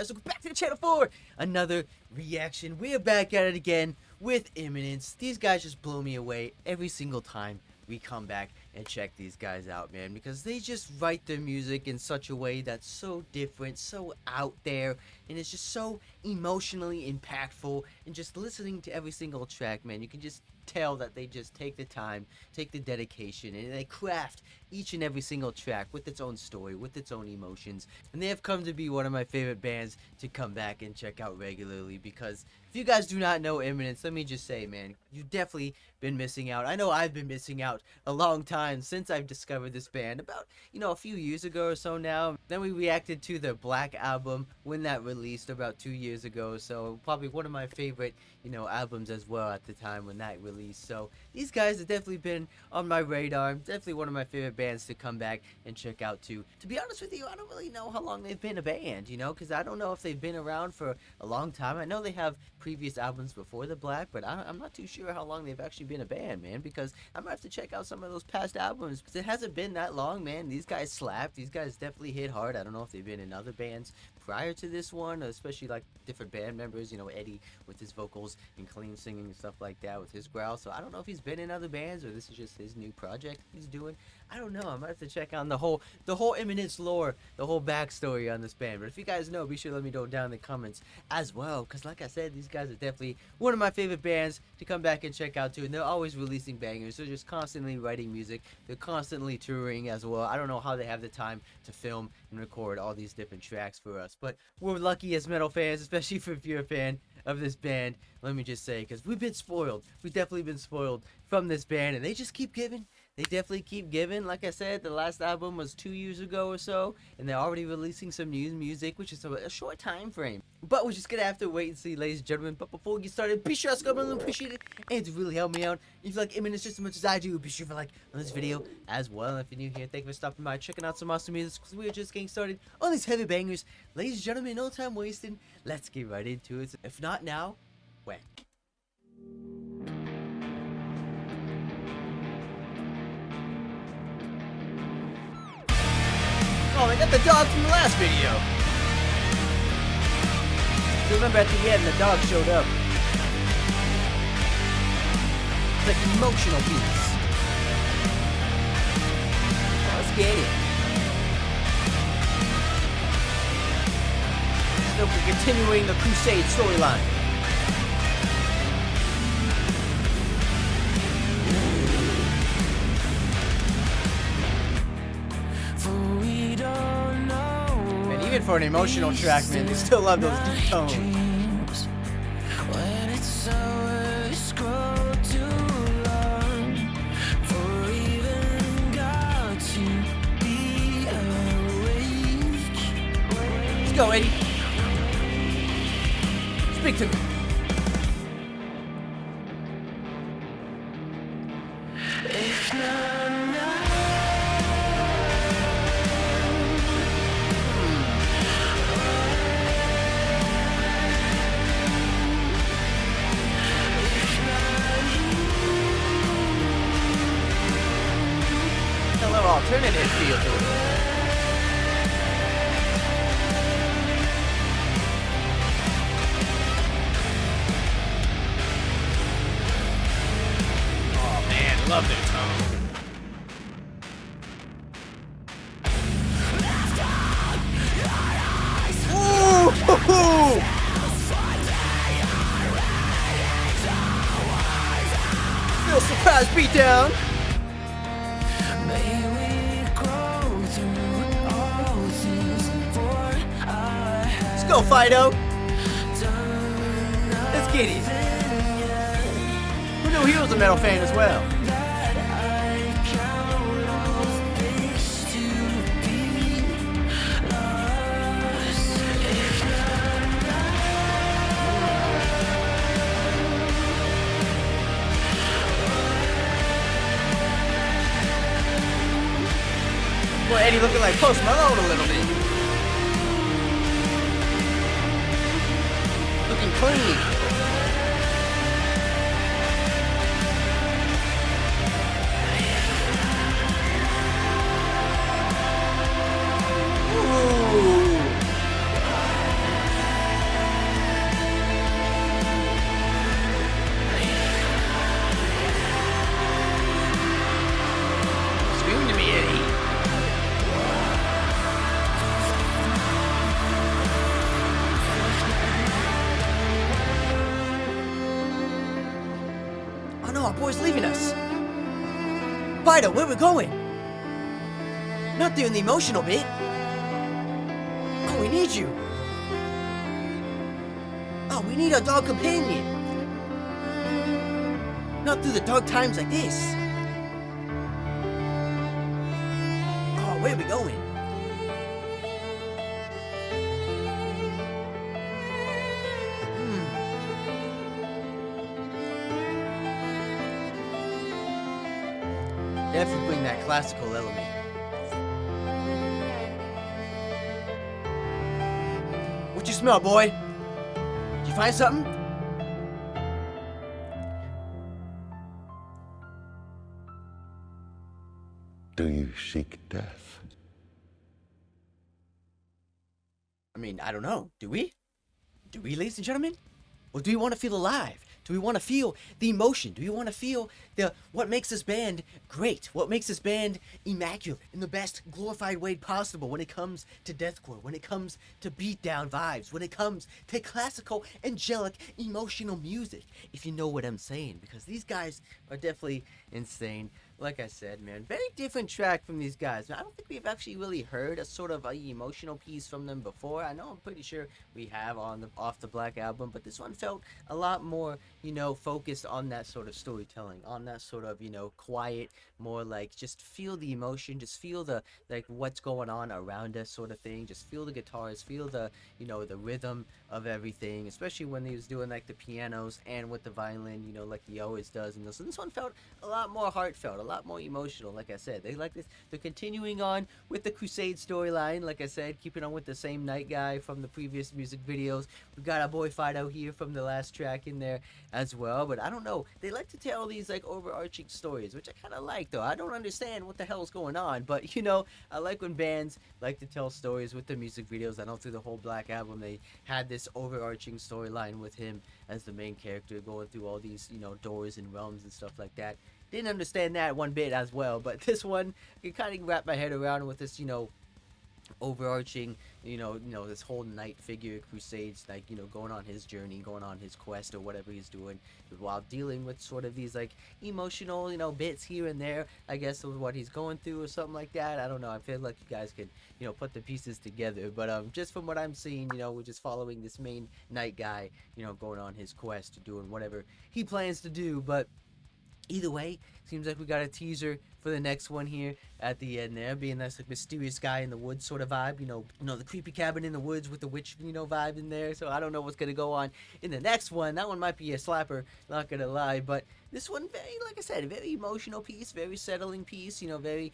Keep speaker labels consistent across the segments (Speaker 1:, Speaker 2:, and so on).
Speaker 1: guys, welcome back to the channel for another reaction. We are back at it again with Imminence. These guys just blow me away every single time we come back and check these guys out, man, because they just write their music in such a way that's so different, so out there, and it's just so emotionally impactful. And just listening to every single track, man, you can just tell that they just take the time, take the dedication, and they craft each and every single track with its own story, with its own emotions. And they have come to be one of my favorite bands to come back and check out regularly, because if you guys do not know Imminence, let me just say, man, you've definitely been missing out. I know I've been missing out a long time since I've discovered this band, about, a few years ago or so now. Then we reacted to their Black album when that released about 2 years ago, so probably one of my favorite, albums as well at the time when that released. So these guys have definitely been on my radar, definitely one of my favorite bands to come back and check out too. To be honest with you, I don't really know how long they've been a band, because I don't know if they've been around for a long time. I know they have previous albums before the Black, but I'm not too sure how long they've actually been a band, man, because I might have to check out some of those past albums, because it hasn't been that long, man. These guys slap. These guys definitely hit hard. I don't know if they've been in other bands prior to this one, especially like different band members, Eddie with his vocals and clean singing and stuff like that with his growl. So I don't know if he's been in other bands or this is just his new project he's doing. I don't know. I might have to check on the whole Imminence lore, the whole backstory on this band. But if you guys know, be sure to let me know down in the comments as well, because like I said, these guys are definitely one of my favorite bands to come back and check out too. And they're always releasing bangers. They're just constantly writing music. They're constantly touring as well. I don't know how they have the time to film and record all these different tracks for us, but we're lucky as metal fans, especially if you're a fan of this band, let me just say, because we've been spoiled. We've definitely been spoiled from this band, and they just keep giving. They definitely keep giving. Like I said, the last album was 2 years ago or so, and they're already releasing some new music, which is a short time frame. But we're just gonna have to wait and see, ladies and gentlemen. But before we get started, be sure to subscribe and appreciate it, and to really help me out. If you like Imminence just as much as I do, be sure to like on this video as well. And if you're new here, thank you for stopping by, checking out some awesome music, because we are just getting started on these heavy bangers. Ladies and gentlemen, no time wasted. Let's get right into it. If not now, when? Oh, I got the dog from the last video. So remember at the end, the dog showed up. It's like an emotional piece. Oh, let's get it. So we're continuing the Crusade storyline. Even for an emotional track, man, they still love those deep tones. Let's go, Eddie. Speak to me. Alternative feel to it. Oh man, love their tone. Ooh! Feel surprise beatdown. Go, Fido! Let's get it. Who knew he was a metal fan as well? Boy, Eddie looking like Post Malone a little bit. Looking clean. Ooh. no, our boy's leaving us. Fido, where we going? Not doing the emotional bit. Oh, we need you. Oh, we need a dog companion. Not through the dark times like this. Oh, where are we going? Definitely bring that classical element. What you smell, boy? Did you find something?
Speaker 2: Do you seek death?
Speaker 1: I mean, I don't know. Do we? Do we, ladies and gentlemen? Or do we want to feel alive? Do we want to feel the emotion? Do we want to feel what makes this band great? What makes this band immaculate in the best glorified way possible when it comes to deathcore, when it comes to beatdown vibes, when it comes to classical, angelic, emotional music? If you know what I'm saying, because these guys are definitely insane. Like I said, man, very different track from these guys. I don't think we've actually really heard a sort of emotional piece from them before. I know I'm pretty sure we have on the Off the Black album, but this one felt a lot more, focused on that sort of storytelling, on that sort of, quiet, more like just feel the emotion, just feel the, like, what's going on around us sort of thing. Just feel the guitars, feel the, the rhythm of everything, especially when he was doing like the pianos and with the violin, like he always does. And so this one felt a lot more heartfelt, a lot more emotional. Like I said, they like this. They're continuing on with the Crusade storyline. Like I said, keeping on with the same night guy from the previous music videos. We got our boy Fido here from the last track in there as well. But I don't know. They like to tell these like overarching stories, which I kind of like though. I don't understand what the hell is going on, but I like when bands like to tell stories with the music videos. I know through the whole Black album they had this overarching storyline with him as the main character going through all these doors and realms and stuff like that. Didn't understand that one bit as well, but this one I can kind of wrap my head around with this overarching this whole knight figure crusades, like going on his journey, going on his quest or whatever he's doing, while dealing with sort of these like emotional bits here and there, I guess, of what he's going through or something like that. I don't know, I feel like you guys could put the pieces together, but just from what I'm seeing, we're just following this main knight guy going on his quest, doing whatever he plans to do. But either way, seems like we got a teaser for the next one here at the end there, being this like mysterious guy in the woods sort of vibe, the creepy cabin in the woods with the witch, vibe in there. So I don't know what's gonna go on in the next one. That one might be a slapper, not gonna lie, but this one, very, like I said, a very emotional piece, very settling piece, very,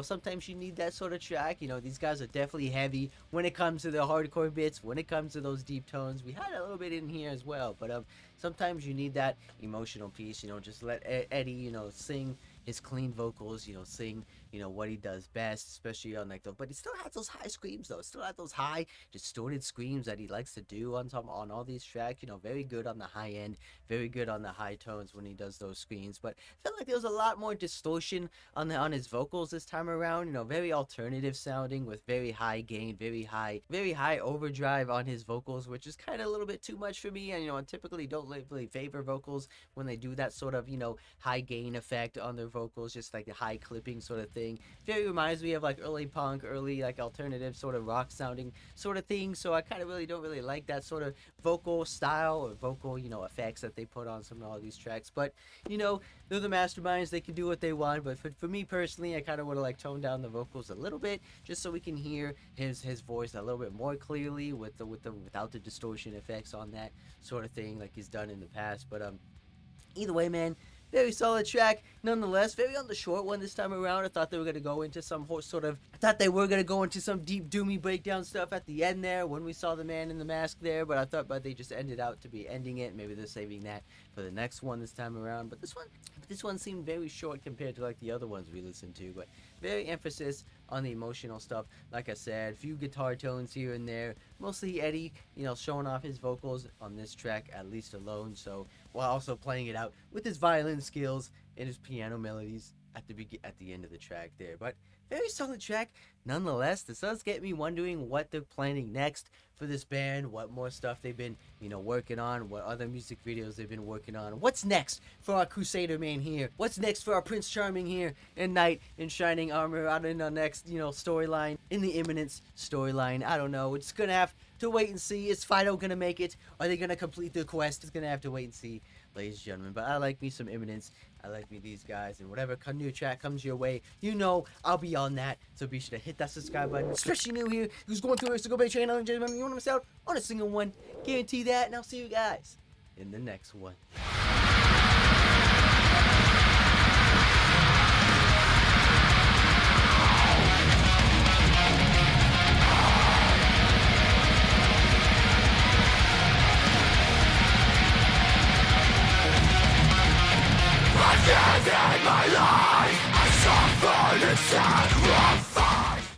Speaker 1: sometimes you need that sort of track. These guys are definitely heavy when it comes to the hardcore bits, when it comes to those deep tones. We had a little bit in here as well, but sometimes you need that emotional piece, just let Eddie, sing his clean vocals, sing, what he does best, especially on like those, but he still has those high screams though, still has those high distorted screams that he likes to do on all these tracks, very good on the high end, very good on the high tones when he does those screams. But I felt like there was a lot more distortion on his vocals this time around, very alternative sounding with very high gain, very high overdrive on his vocals, which is kind of a little bit too much for me. And I typically don't really favor vocals when they do that sort of high gain effect on their vocals, just like the high clipping sort of thing. Very reminds me of like early punk, early like alternative sort of rock sounding sort of thing. So I kind of don't really like that sort of vocal style or vocal effects that they put on some of all these tracks. But they're the masterminds, they can do what they want. But for me personally, I kind of want to like tone down the vocals a little bit, just so we can hear his voice a little bit more clearly without the distortion effects on that sort of thing like he's done in the past. But either way, man, very solid track, nonetheless. Very on the short one this time around. I thought they were gonna go into some deep doomy breakdown stuff at the end there when we saw the man in the mask there. But they just ended out to be ending it. Maybe they're saving that for the next one this time around. But this one seemed very short compared to like the other ones we listened to. But very emphasis on the emotional stuff. Like I said, few guitar tones here and there. Mostly Eddie, showing off his vocals on this track at least alone. So while also playing it out with his violin skills and his piano melodies at the end of the track there. But very solid track nonetheless. This does get me wondering what they're planning next for this band, what more stuff they've been, working on, what other music videos they've been working on. What's next for our Crusader man here? What's next for our Prince Charming here and Knight in Shining Armor out in the next, storyline, in the Imminence storyline? I don't know. It's gonna have to wait and see. Is Fido gonna make it? Are they gonna complete the quest? It's gonna have to wait and see, ladies and gentlemen. But I like me some Imminence. I like me these guys, and whatever new track comes your way, I'll be on that. So be sure to hit that subscribe button, especially new here, who's going through to go back channel and you want to miss out on a single one. Guarantee that, and I'll see you guys in the next one.
Speaker 3: In my life, I suffered in sacrifice.